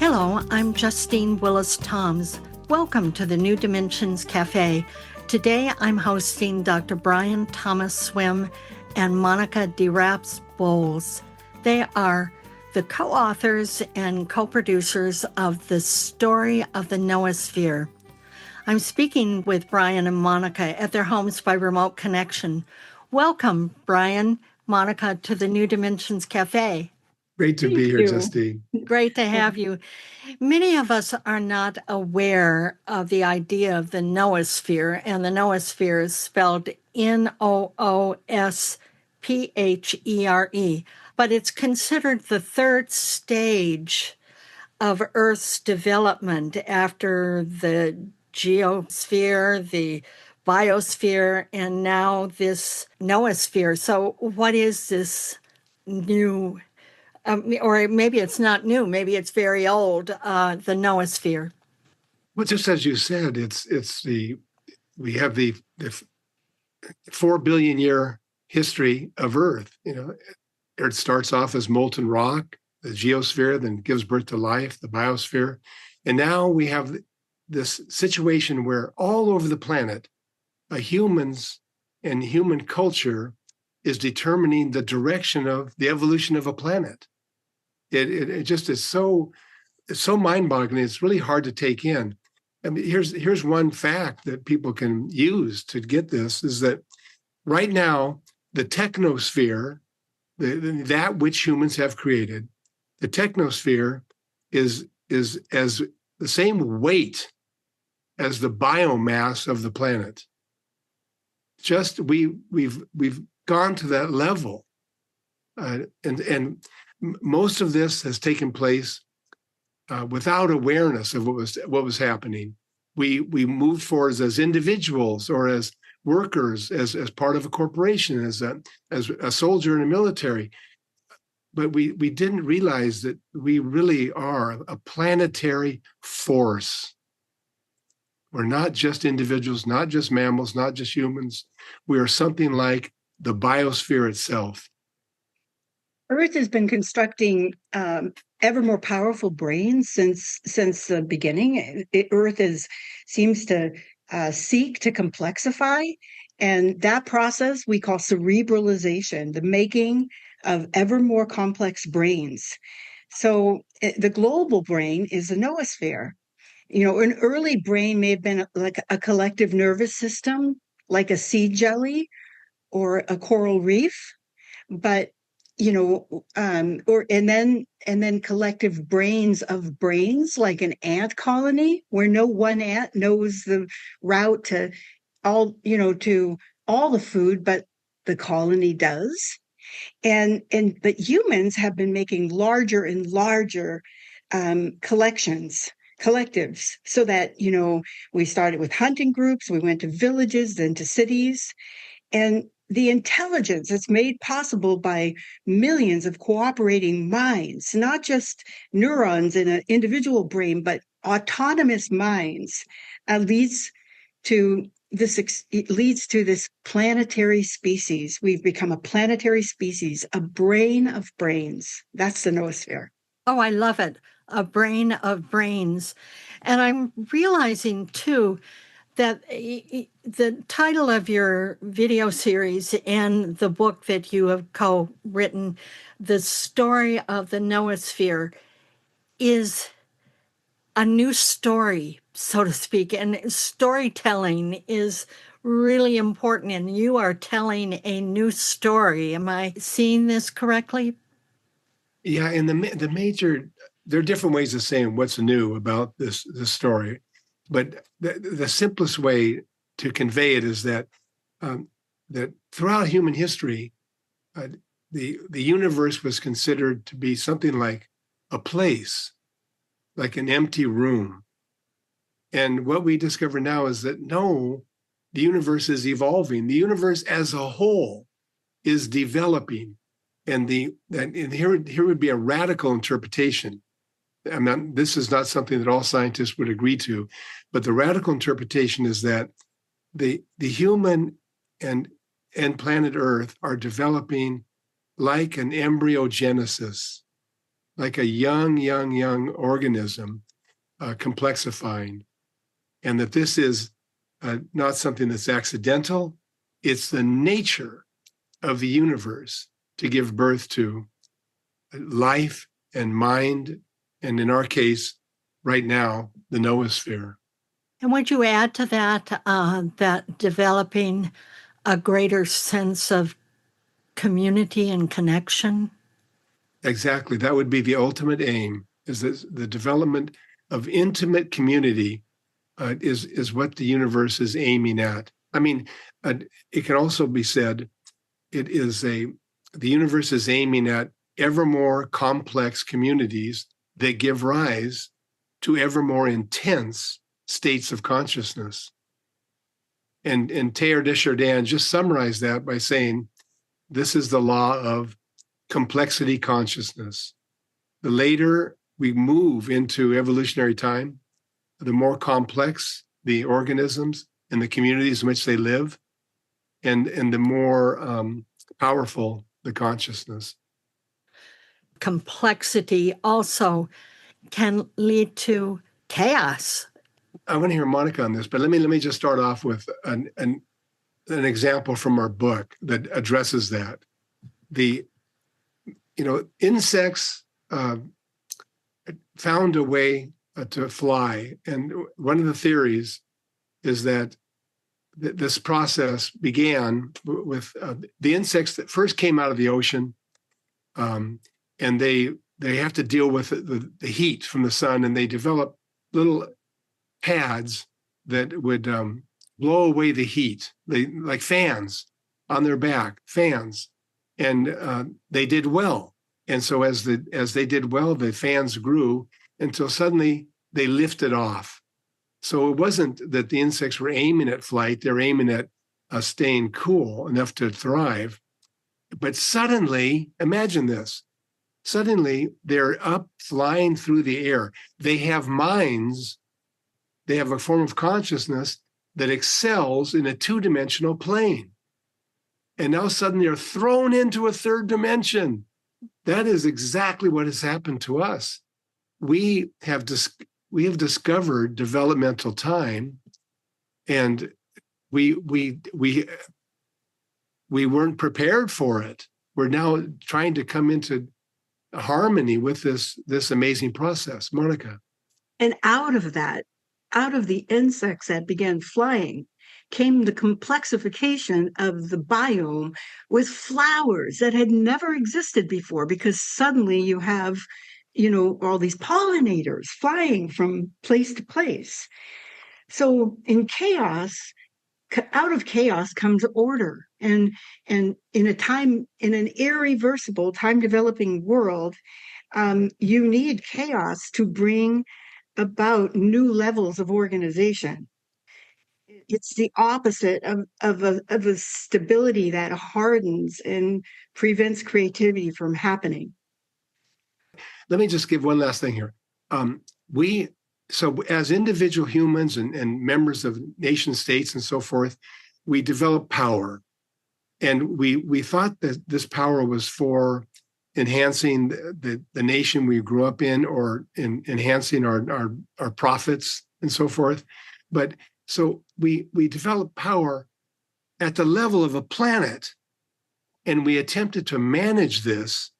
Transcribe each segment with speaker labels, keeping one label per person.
Speaker 1: Hello, I'm Justine Willis-Toms. Welcome to the New Dimensions Cafe. Today I'm hosting Dr. Brian Thomas Swimme and Monica DeRaspe-Bolles. They are the co-authors and co-producers of The Story of the Noosphere. I'm speaking with Brian and Monica at their homes by remote connection. Welcome, Brian, Monica, to the New Dimensions Cafe.
Speaker 2: Great to be here, Justine.
Speaker 1: Great to have you. Many of us are not aware of the idea of the noosphere, and the noosphere is spelled Noosphere, but it's considered the third stage of Earth's development after the geosphere, the biosphere, and now this noosphere. So what is this new or maybe it's not new, maybe it's very old, the noosphere?
Speaker 2: Well, just as you said, we have the 4 billion year history of Earth. Earth starts off as molten rock, the geosphere, then gives birth to life, the biosphere. And now we have this situation where all over the planet, humans and human culture is determining the direction of the evolution of a planet. It just is so mind-boggling. It's really hard to take in. I mean, here's one fact that people can use to get this, is that right now, the technosphere, that which humans have created, the technosphere is as the same weight as the biomass of the planet. Just we've gone to that level, and most of this has taken place without awareness of what was happening. We moved forward as individuals or as workers, as part of a corporation, as a soldier in the military. But we didn't realize that we really are a planetary force. We're not just individuals, not just mammals, not just humans. We are something like the biosphere itself.
Speaker 3: Earth has been constructing ever more powerful brains since the beginning. Earth seems to seek to complexify, and that process we call cerebralization, the making of ever more complex brains. So the global brain is the noosphere. An early brain may have been like a collective nervous system, like a sea jelly or a coral reef, but and then collective brains of brains, like an ant colony, where no one ant knows the route to all the food, but the colony does. But humans have been making larger and larger collectives, so that we started with hunting groups, we went to villages, then to cities, and the intelligence that's made possible by millions of cooperating minds, not just neurons in an individual brain, but autonomous minds, leads to this planetary species. We've become a planetary species, a brain of brains. That's the noosphere.
Speaker 1: Oh, I love it. A brain of brains. And I'm realizing, too, that the title of your video series and the book that you have co-written, The Story of the Noosphere, is a new story, so to speak. And storytelling is really important, and you are telling a new story. Am I seeing this correctly?
Speaker 2: Yeah, and there are different ways of saying what's new about this story. But the simplest way to convey it is that that throughout human history, the universe was considered to be something like a place, like an empty room. And what we discover now is that no, the universe is evolving. The universe as a whole is developing, and here would be a radical interpretation. This is not something that all scientists would agree to, but the radical interpretation is that the human and planet Earth are developing like an embryogenesis, like a young organism complexifying, and that this is not something that's accidental. It's the nature of the universe to give birth to life and mind, and in our case, right now, the noosphere.
Speaker 1: And would you add to that that developing a greater sense of community and connection?
Speaker 2: Exactly. That would be the ultimate aim, is that the development of intimate community is what the universe is aiming at. I mean, it can also be said the universe is aiming at ever more complex communities that give rise to ever more intense states of consciousness. And Teilhard de Chardin just summarized that by saying, this is the law of complexity consciousness. The later we move into evolutionary time, the more complex the organisms and the communities in which they live, and the more powerful the consciousness.
Speaker 1: Complexity also can lead to chaos.
Speaker 2: I want to hear Monica on this, but let me just start off with an example from our book that addresses that. Insects found a way to fly, and one of the theories is that this process began with the insects that first came out of the ocean, and they have to deal with the heat from the sun, and they develop little pads that would blow away the heat, like fans on their back, fans, and they did well. And so as they did well, the fans grew until suddenly they lifted off. So it wasn't that the insects were aiming at flight; they're aiming at staying cool enough to thrive. But suddenly, imagine this: suddenly they're up, flying through the air. They have minds. They have a form of consciousness that excels in a two-dimensional plane. And now suddenly they're thrown into a third dimension. That is exactly what has happened to us. We have discovered developmental time, and we weren't prepared for it. We're now trying to come into harmony with this amazing process. Monica.
Speaker 3: And out of the insects that began flying, came the complexification of the biome with flowers that had never existed before, because suddenly you have, all these pollinators flying from place to place. So out of chaos comes order. And in an irreversible, time developing world, you need chaos to bring about new levels of organization. It's the opposite of a stability that hardens and prevents creativity from happening.
Speaker 2: Let me just give one last thing here. So as individual humans and members of nation states and so forth, we develop power. And we thought that this power was for enhancing the nation we grew up in, or enhancing our profits and so forth. But so we developed power at the level of a planet, and we attempted to manage this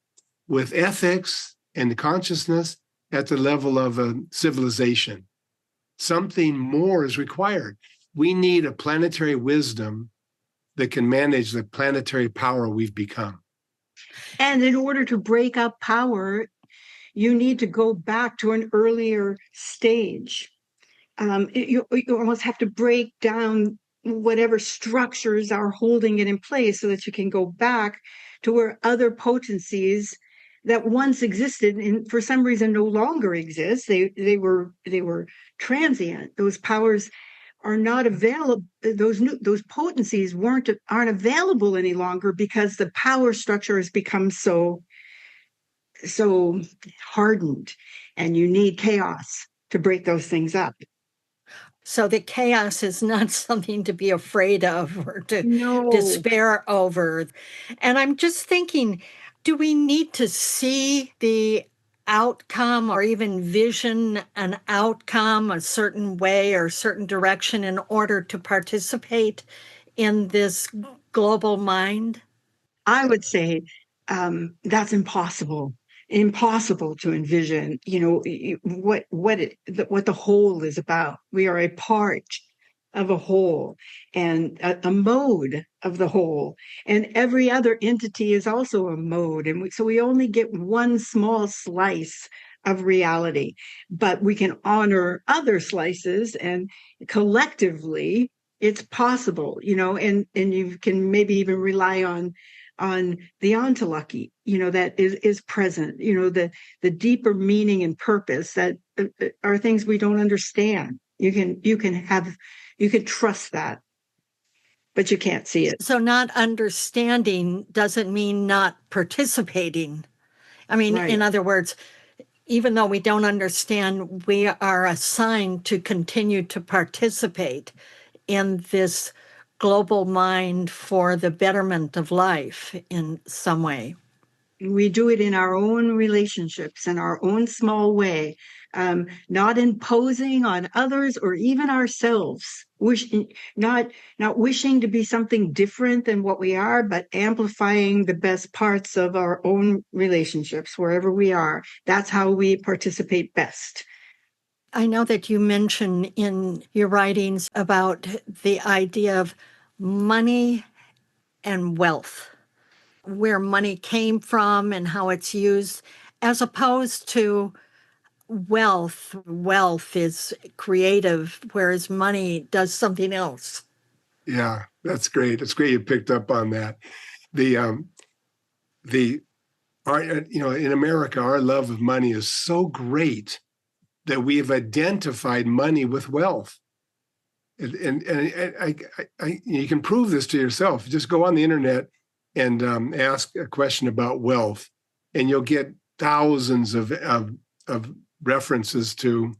Speaker 2: with ethics and consciousness at the level of a civilization. Something more is required. We need a planetary wisdom that can manage the planetary power we've become.
Speaker 3: And in order to break up power, you need to go back to an earlier stage. You almost have to break down whatever structures are holding it in place so that you can go back to where other potencies that once existed and for some reason no longer exist. They were transient. Those powers are not available. Those potencies aren't available any longer because the power structure has become so hardened, and you need chaos to break those things up.
Speaker 1: So the chaos is not something to be afraid of or to
Speaker 3: No.
Speaker 1: despair over. And I'm just thinking, do we need to see the outcome or even vision an outcome a certain way or certain direction in order to participate in this global mind?
Speaker 3: I would say that's impossible. Impossible to envision, what the whole is about. We are a part of a whole and a mode of the whole, and every other entity is also a mode, and so we only get one small slice of reality, but we can honor other slices, and collectively it's possible, and you can maybe even rely on the ontology, that is present, the deeper meaning and purpose that are things we don't understand. You can trust that, but you can't see it.
Speaker 1: So not understanding doesn't mean not participating. I mean,
Speaker 3: Right.
Speaker 1: in other words, even though we don't understand, we are assigned to continue to participate in this global mind for the betterment of life in some way.
Speaker 3: We do it in our own relationships, in our own small way, not imposing on others or even ourselves, not wishing to be something different than what we are, but amplifying the best parts of our own relationships wherever we are. That's how we participate best.
Speaker 1: I know that you mention in your writings about the idea of money and wealth, where money came from and how it's used, as opposed to wealth. Wealth is creative, whereas money does something else.
Speaker 2: Yeah, that's great. It's great you picked up on that. The our in America, our love of money is so great that we have identified money with wealth. And you can prove this to yourself. Just go on the internet and ask a question about wealth, and you'll get thousands of references to,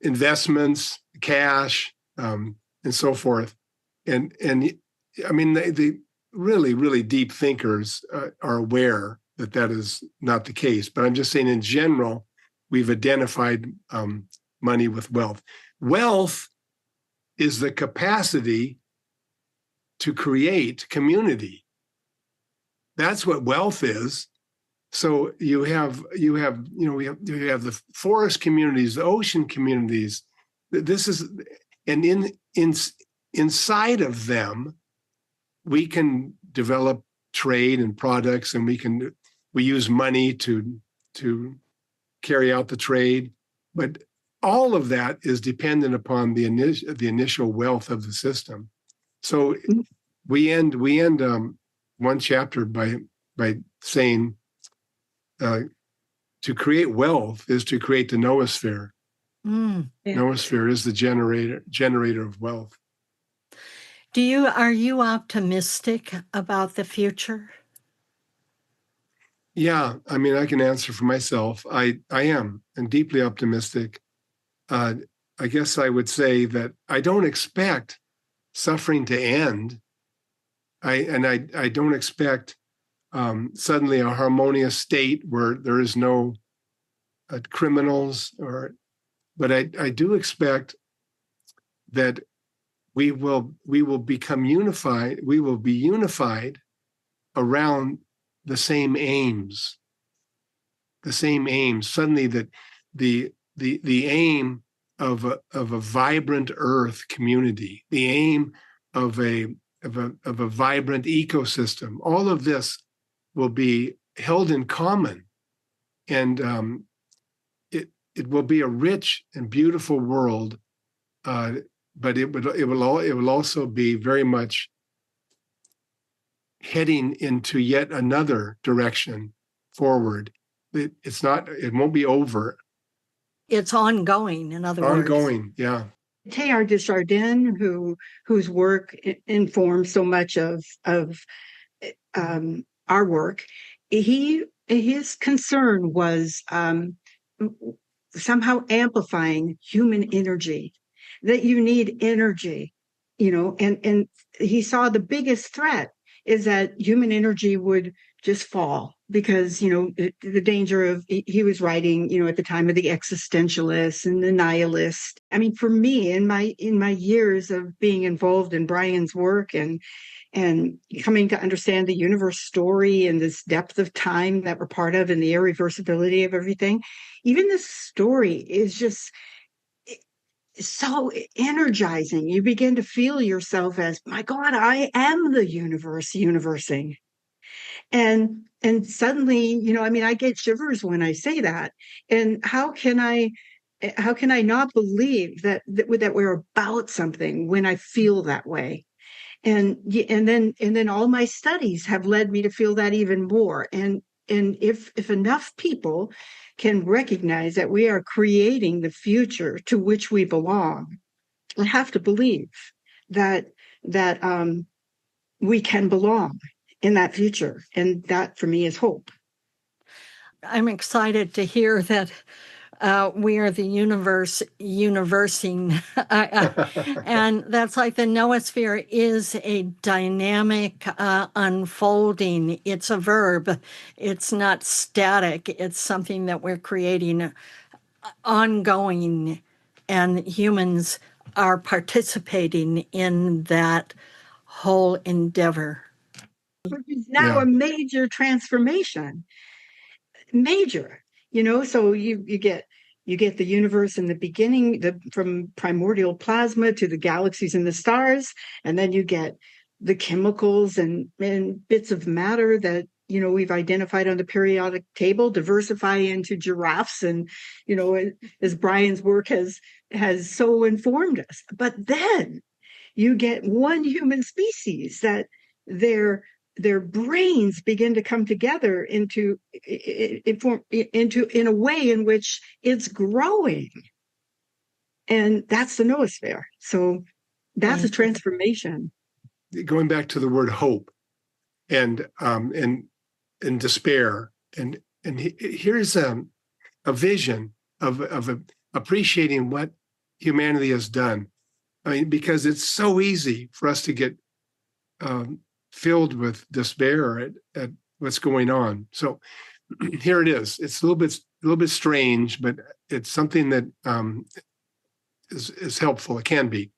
Speaker 2: investments, cash, and so forth. And I mean, the really, really deep thinkers are aware that that is not the case. But I'm just saying, in general, we've identified money with wealth. Wealth is the capacity to create community. That's what wealth is. So you have the forest communities, the ocean communities. This is, and inside of them, we can develop trade and products, and we use money to carry out the trade. But all of that is dependent upon the initial wealth of the system. So we end one chapter by saying to create wealth is to create the noosphere.
Speaker 1: Mm.
Speaker 3: Yeah.
Speaker 2: Noosphere is the generator of wealth.
Speaker 1: Are you optimistic about the future?
Speaker 2: Yeah, I mean, I can answer for myself. I am, and deeply optimistic. I guess I would say that I don't expect suffering to end. I don't expect suddenly a harmonious state where there is no criminals, but I do expect that we will become unified. We will be unified around the same aims. The same aims. Suddenly, that the aim of a vibrant Earth community, the aim of a vibrant ecosystem, all of this will be held in common, and it will be a rich and beautiful world. But it will also be very much heading into yet another direction forward. It won't be over.
Speaker 1: It's ongoing, in other words.
Speaker 2: Ongoing, yeah.
Speaker 3: Teilhard de Chardin, whose work informs so much of our work, his concern was somehow amplifying human energy, that you need energy, and he saw the biggest threat is that human energy would just fall, because the danger of he was writing at the time of the existentialists and the nihilists. I mean, for me, in my years of being involved in Brian's work and coming to understand the universe story and this depth of time that we're part of and the irreversibility of everything, even this story is just so energizing. You begin to feel yourself as, my God, I am the universe universing. And suddenly, I mean, I get shivers when I say that. And how can I not believe that we're about something when I feel that way? And then all my studies have led me to feel that even more. And if enough people can recognize that we are creating the future to which we belong, I have to believe that we can belong in that future. And that for me is hope.
Speaker 1: I'm excited to hear that we are the universe universing. And that's like the noosphere is a dynamic unfolding. It's a verb. It's not static. It's something that we're creating ongoing, and humans are participating in that whole endeavor.
Speaker 3: Which is now a major transformation. Major, so you get the universe in the beginning, from primordial plasma to the galaxies and the stars, and then you get the chemicals and bits of matter that we've identified on the periodic table diversify into giraffes, and as Brian's work has so informed us. But then you get one human species that their brains begin to come together in a way in which it's growing, and that's the noosphere. So that's a transformation.
Speaker 2: Going back to the word hope and despair, and here's a vision of appreciating what humanity has done. I mean, because it's so easy for us to get filled with despair at what's going on. So here it is. It's a little bit strange, but it's something that is helpful. It can be.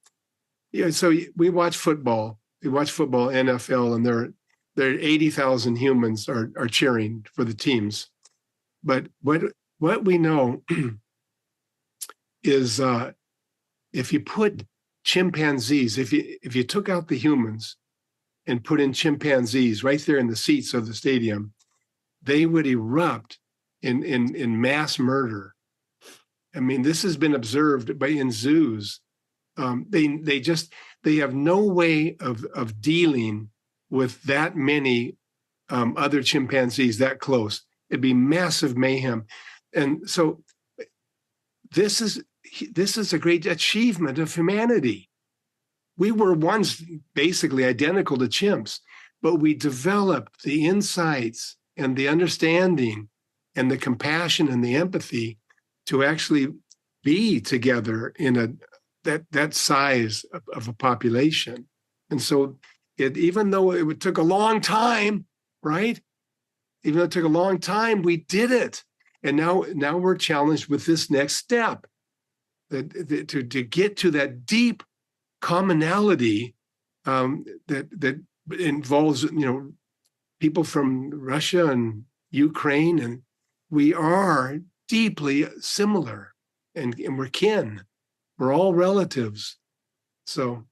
Speaker 2: So we watch football. We watch football, NFL, and there are 80,000 humans are cheering for the teams. But what we know is if you put chimpanzees, if you took out the humans and put in chimpanzees right there in the seats of the stadium, they would erupt in mass murder. I mean, this has been observed in zoos. They have no way of dealing with that many other chimpanzees that close. It'd be massive mayhem. And so this is a great achievement of humanity. We were once basically identical to chimps, but we developed the insights and the understanding and the compassion and the empathy to actually be together in that size of a population. And so even though it took a long time, right? Even though it took a long time, we did it. And now we're challenged with this next step, to get to that deep commonality that involves people from Russia and Ukraine, and we are deeply similar, and we're kin. We're all relatives. So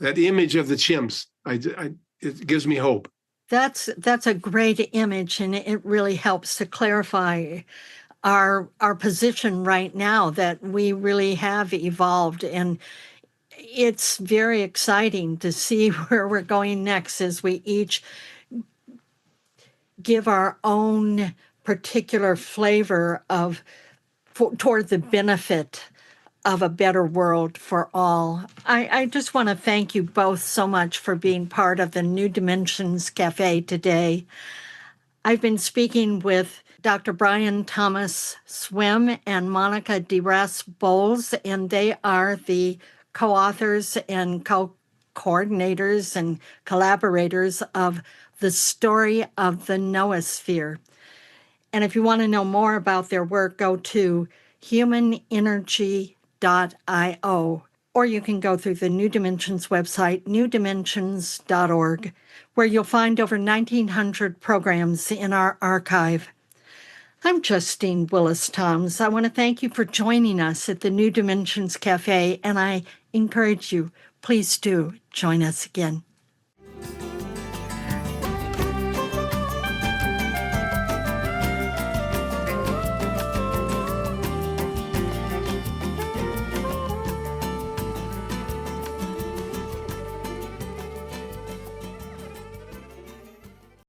Speaker 2: that image of the chimps, it gives me hope.
Speaker 1: That's a great image, and it really helps to clarify our position right now, that we really have evolved, and it's very exciting to see where we're going next as we each give our own particular flavor toward the benefit of a better world for all. I just want to thank you both so much for being part of the New Dimensions Cafe today. I've been speaking with Dr. Brian Thomas Swimme and Monica DeRaspe-Bolles, and they are the co-authors and co-coordinators and collaborators of The Story of the Noosphere. And if you want to know more about their work, go to humanenergy.io, or you can go through the New Dimensions website, newdimensions.org, where you'll find over 1,900 programs in our archive. I'm Justine Willis-Toms. I want to thank you for joining us at the New Dimensions Cafe, and I encourage you, please do join us again.